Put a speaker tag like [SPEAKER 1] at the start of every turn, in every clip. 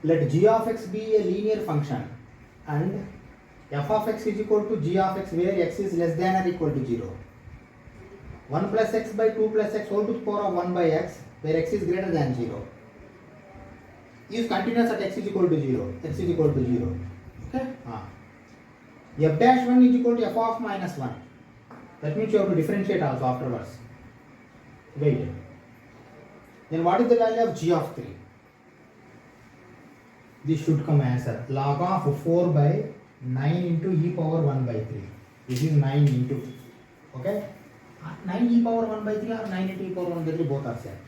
[SPEAKER 1] Let g of x be a linear function and f of x is equal to g of x where x is less than or equal to 0. 1 plus x by 2 plus x whole to the power of 1 by x where x is greater than 0 is continuous at x is equal to 0. X is equal to 0. Okay? F dash 1 is equal to f of minus 1. That means you have to differentiate also afterwards. Wait. Then what is the value of g of 3? This should come as a log of 4 by 9 into e power 1 by 3. This is 9 into, okay? 9 e power 1 by 3 or 9 into e power 1 by 3 both are same.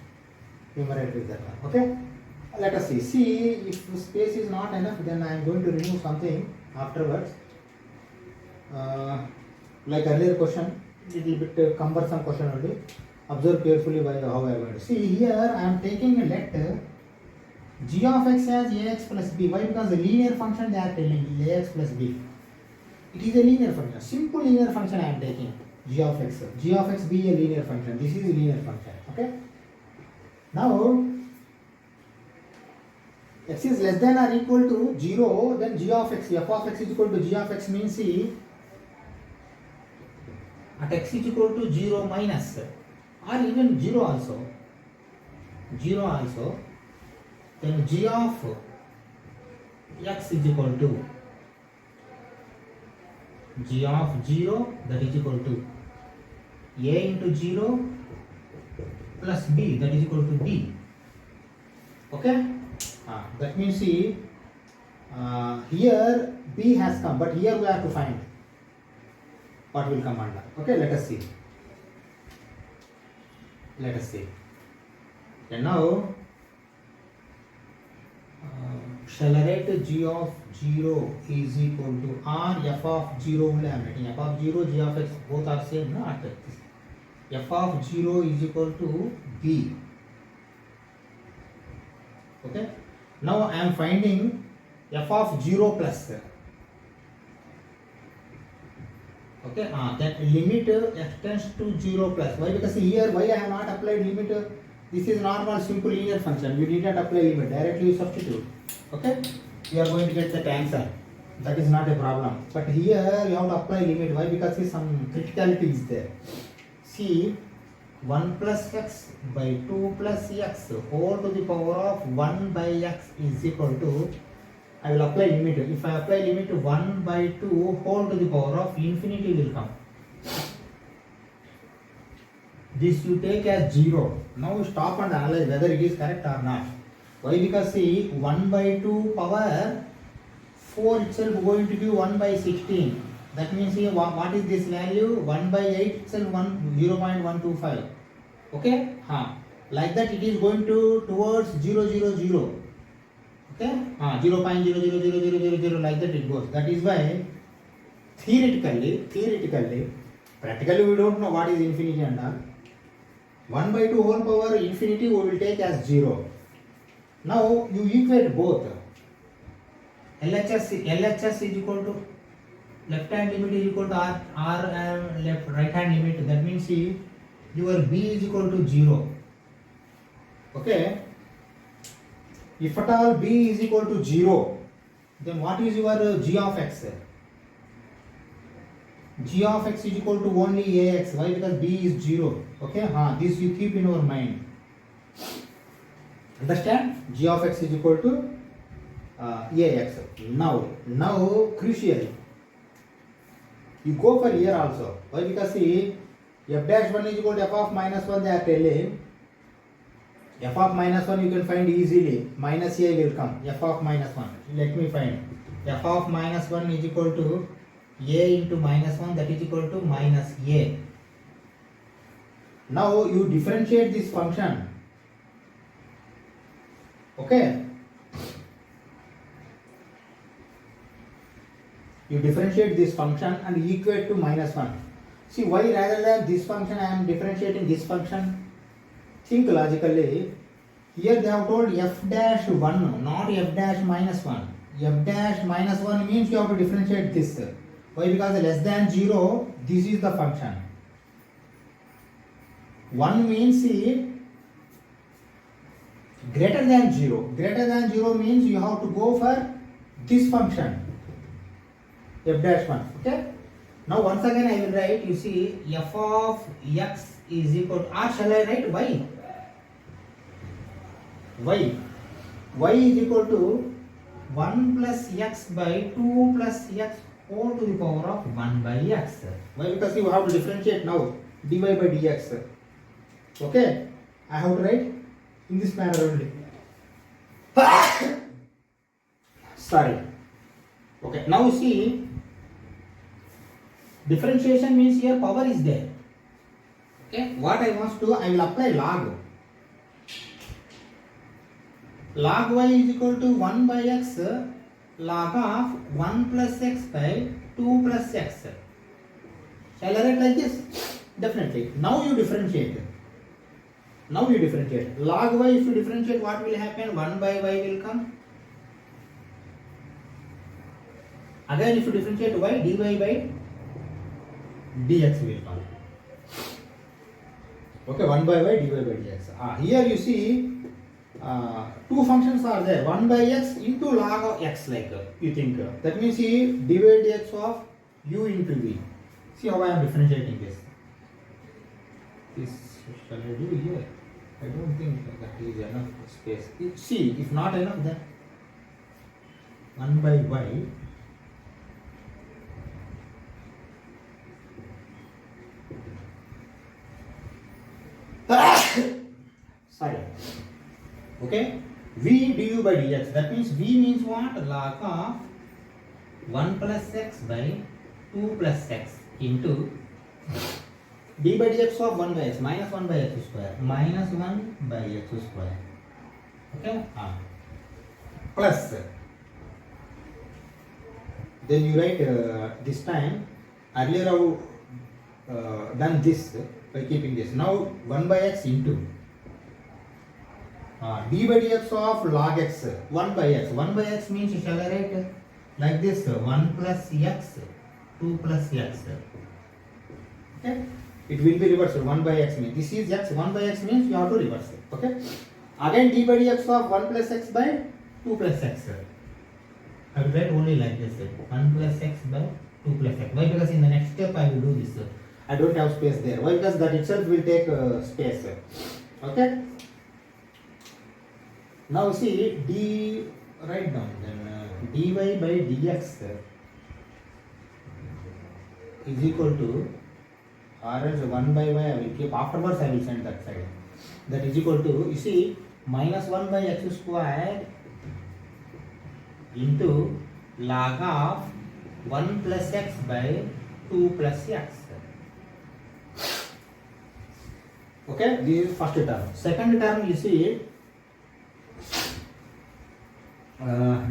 [SPEAKER 1] Numerator is that one, okay? Let us see. See, if space is not enough, then I am going to remove something afterwards. Like earlier question, little bit cumbersome question only. Observe carefully while how I am going to see. Here I am taking a let g of x as ax plus b. Why? Because the linear function they are telling ax plus b. It is a linear function. Simple linear function I am taking. G of x. G of x be a linear function. This is a linear function. Okay. Now x is less than or equal to 0, then g of x, f of x is equal to g of x means see at x is equal to 0 minus or even 0 also, then g of x is equal to g of 0 that is equal to a into 0 plus b that is equal to b. Okay? That means see here b has come, but here we have to find what will come under. Okay, let us see. And now shall I write g of 0 is equal to r f of 0 only I am writing. F of 0, g of x both are same, no? F of 0 is equal to b. Okay. Now I am finding f of 0 plus. Okay, then limit extends to 0 plus. Why? Because here, why I have not applied limit? This is normal simple linear function. You need not apply limit. Directly you substitute. Okay, you are going to get that answer. That is not a problem. But here you have to apply limit. Why? Because some criticality is there. See, 1 plus x by 2 plus x whole to the power of 1 by x is equal to, I will apply limit. If I apply limit 1 by 2 whole to the power of infinity will come. This you take as 0. Now stop and analyze whether it is correct or not. Why? Because see 1 by 2 power 4 itself going to be 1 by 16. That means here what is this value? 1 by 8 itself 0.125. Okay? Like that it is going to towards 0, 0, 0. Okay? 0.00000 like that it goes. That is why theoretically, practically we don't know what is infinity and all. 1 by 2 whole power infinity we will take as 0. Now you equate both. LHS is equal to left hand limit is equal to r and right hand limit. That means see your b is equal to 0. Okay. If at all b is equal to 0, then what is your g of x? G of x is equal to only ax. Why? Because b is 0. Okay. This you keep in your mind. Understand? G of x is equal to ax. Now crucial. You go for here also. Why? Because see f dash 1 is equal to f of minus 1 they are telling. F of minus 1 you can find easily. Minus a will come. F of minus 1. Let me find. F of minus 1 is equal to a into minus 1 that is equal to minus a. Now you differentiate this function. Okay. You differentiate this function and equate to minus 1. See why rather than this function I am differentiating this function? Think logically. Here they have told f dash 1, not f dash minus 1. F dash minus 1 means you have to differentiate this. Why? Because less than 0, this is the function. 1 means see Greater than 0. Greater than 0 means you have to go for this function f dash 1. Okay. Now once again I will write, you see, f of x is equal to, or shall I write y? Y is equal to 1 plus x by 2 plus x whole to the power of 1 by x. Why? Because you have to differentiate now dy by dx. Okay. I have to write in this manner only. Sorry. Okay. Now see, differentiation means here power is there. Okay. What I want to do, I will apply log. Log y is equal to 1 by x log of 1 plus x by 2 plus x. Shall I write like this? Definitely. Now you differentiate. Log y, if you differentiate, what will happen? 1 by y will come. Again, if you differentiate y, dy by dx will come. Okay, 1 by y, dy by dx. Here you see, two functions are there. 1 by x into log of x, like you think. That means he divide dx of u into v. See how I am differentiating this. This shall I do here? I don't think that is enough space. See, if not enough, then 1 by y sorry. Okay, v du by dx. That means v means what? Log of 1 plus x by 2 plus x into d by dx of 1 by x minus 1 by x square minus 1 by x square. Okay, plus. Then you write this time. Earlier I have done this by keeping this. Now 1 by x into d by dx of log x 1 by x. 1 by x means, shall I write like this? 1 plus x 2 plus x. Okay. It will be reversed. 1 by x means this is x. 1 by x means you have to reverse it. Okay. Again d by dx of 1 plus x by 2 plus x. I will write only like this. 1 plus x by 2 plus x. Why? Because in the next step I will do this. I don't have space there. Why? Because that itself will take space. Okay. Now see, d, write down then dy by dx is equal to, or else 1 by y I will keep, afterwards I will send that side. That is equal to, you see, minus 1 by x square into log of 1 plus x by 2 plus x. Okay, this is first term. Second term, you see,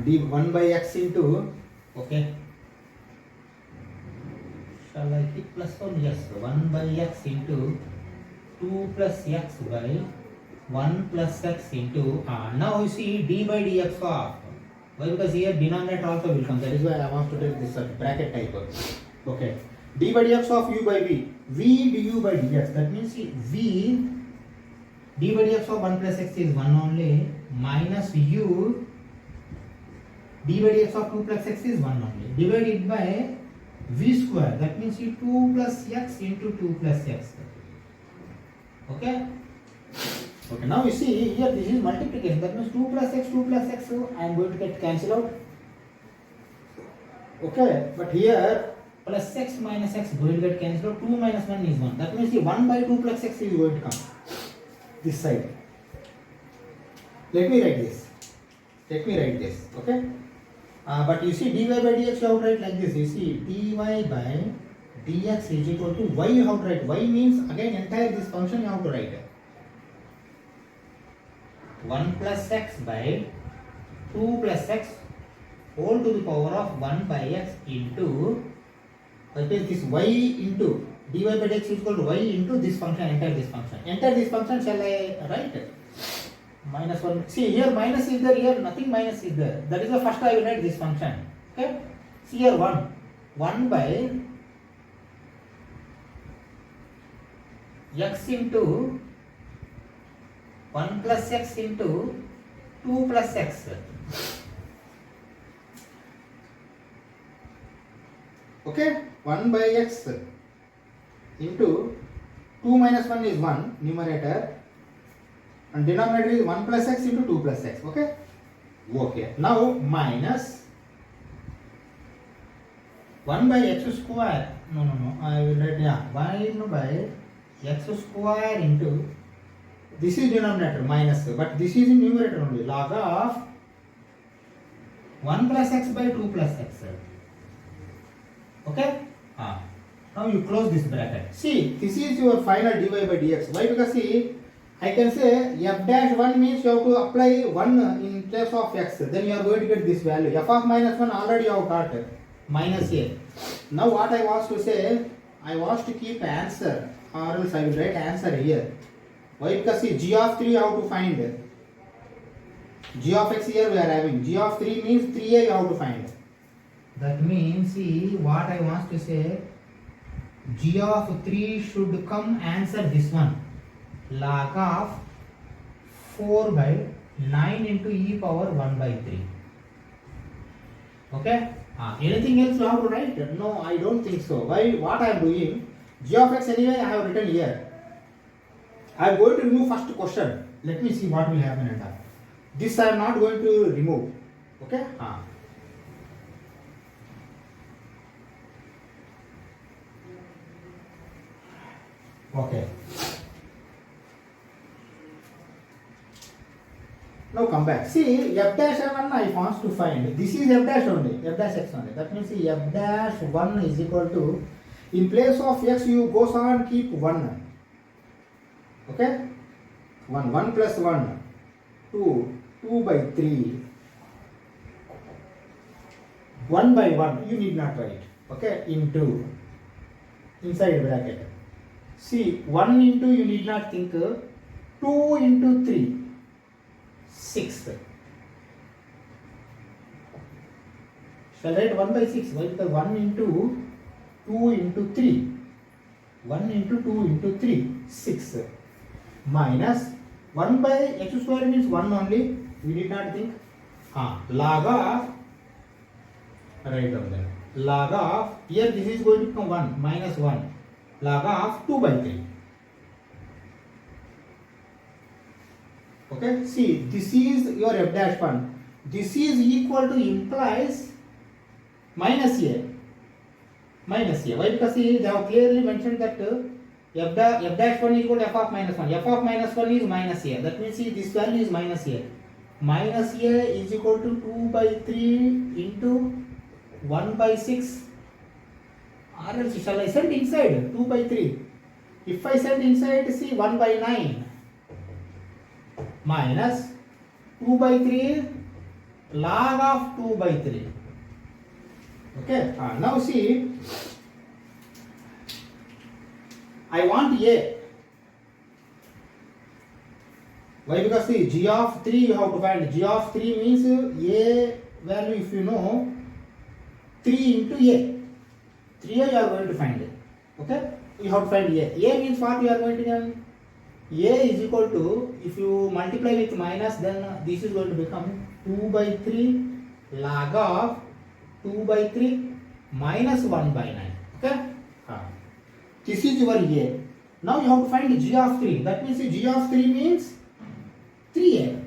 [SPEAKER 1] d 1 by x into, okay, shall I keep plus or yes? 1 by x into 2 plus x by 1 plus x into, now you see d by dx of, why? Because here denominator also will come. That is why I want to take this bracket type. Okay, d by dx of u by v, v du by dx. That means see, v d by dx of 1 plus x is 1 only, minus u d by dx of 2 plus x is 1 only, divided by v square. That means 2 plus x into 2 plus x. Okay. Okay. Now you see here, this is multiplication. That means 2 plus x, 2 plus x. So I am going to get cancelled out. Okay. But here plus x minus x going to get cancelled out. 2 minus 1 is 1. That means 1 by 2 plus x is going to come this side. Let me write this. Okay. But you see dy by dx you have to write like this. You see dy by dx is equal to y you have to write. Y means again entire this function you have to write. 1 plus x by 2 plus x whole to the power of 1 by x into, that is this y into dy by dx is equal to y into this function, enter this function. Enter this function, shall I write? Minus 1. See here minus is there, here nothing minus is there. That is the first I will write this function. Okay. See here 1 by x into 1 plus x into 2 plus x. Okay, 1 by x into 2 minus 1 is 1 numerator and denominator is 1 plus x into 2 plus x. Okay, okay. Now minus 1 by x square. No. I will write 1 by x square into, this is denominator minus, but this is in numerator only, log of 1 plus x by 2 plus x. Okay? Now you close this bracket. See, this is your final dy by dx. Why? Because see, I can say f dash 1 means you have to apply 1 in place of x. Then you are going to get this value. F of minus 1 already you have got minus a. Now what I was to say, I was to keep answer, or else I will write answer here. Why? Because see, g of 3 you have to find. G of x here we are having. G of 3 means 3a you have to find. That means, see, what I want to say, g of 3 should come answer this one. Log of 4 by 9 into e power 1 by 3. Okay? Anything else you have to write? No, I don't think so. Why? What I am doing, g of x anyway I have written here. I am going to remove first question. Let me see what will happen and all. This I am not going to remove. Okay? Okay. Now come back. See, f dash 1 I want to find. This is f dash only, f dash x only. That means see, f dash 1 is equal to, in place of x you goes on keep 1. Okay? 1 plus 1, 2 by 3, 1 by 1, you need not write. Okay? Into, inside bracket. See, 1 into, you need not think, 2 into 3, 6. Shall I write 1 by 6? Why? Because 1 into 2 into 3. 1 into 2 into 3, 6. Minus 1 by x square means 1 only. We need not think. Log of, write down there. Log of, here this is going to become 1, minus 1. Log of 2 by 3. Okay, see, this is your f dash 1. This is equal to, implies minus a. Minus a. Why? Because see, they have clearly mentioned that f dash 1 is equal to f of minus 1. F of minus 1 is minus a. That means see, this value is minus a. Minus a is equal to 2 by 3 into 1 by 6. Or else shall I send inside 2 by 3? If I send inside, see, 1 by 9 minus 2 by 3 log of 2 by 3. Okay, now see, I want a. Why? Because see, g of 3 you have to find. G of 3 means a value, if you know, 3 into a. 3a you are going to find it. Okay? You have to find a. A means what you are going to get? A is equal to, if you multiply with minus, then this is going to become 2 by 3 log of 2 by 3 minus 1 by 9. Okay? This is your a. Now you have to find g of 3. That means g of 3 means 3a.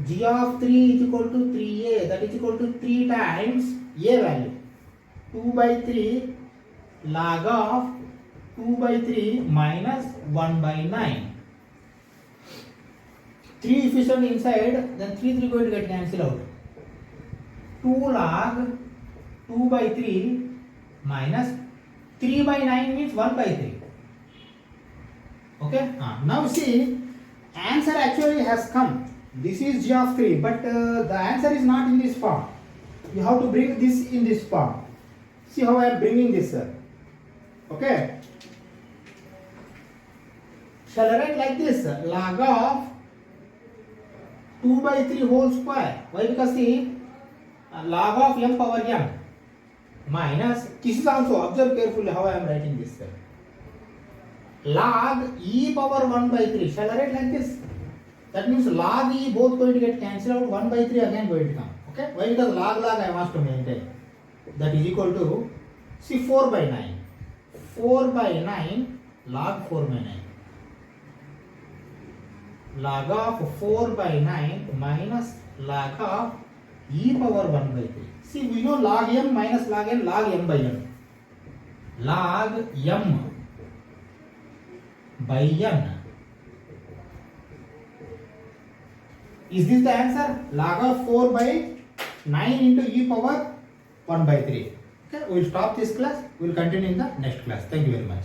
[SPEAKER 1] G of 3 is equal to 3a. That is equal to 3 times a value. 2 by 3 log of 2 by 3 minus 1 by 9. 3 if you send inside, then 3 going to get cancelled out. 2 log 2 by 3 minus 3 by 9 means 1 by 3. Okay? Now see, answer actually has come. This is g of 3, but the answer is not in this form. You have to bring this in this form. See how I am bringing this. Okay? Shall I write like this? Log of 2 by 3 whole square. Why? Because see, log of m power m minus, this is also, observe carefully how I am writing this. log e power 1 by 3. Shall I write like this? That means log e both going to get cancelled out. 1 by 3 again going to come. Okay? Why? Because log I want to maintain. That is equal to, see, 4 by 9. 4 by 9 log 4 by 9. Log of 4 by 9 minus log of e power 1 by 3. See, we know log m minus log n, log m by n. Log m by n. Is this the answer? Log of 4 by 9 into e power 1 by 3. Okay, we will stop this class. We will continue in the next class. Thank you very much.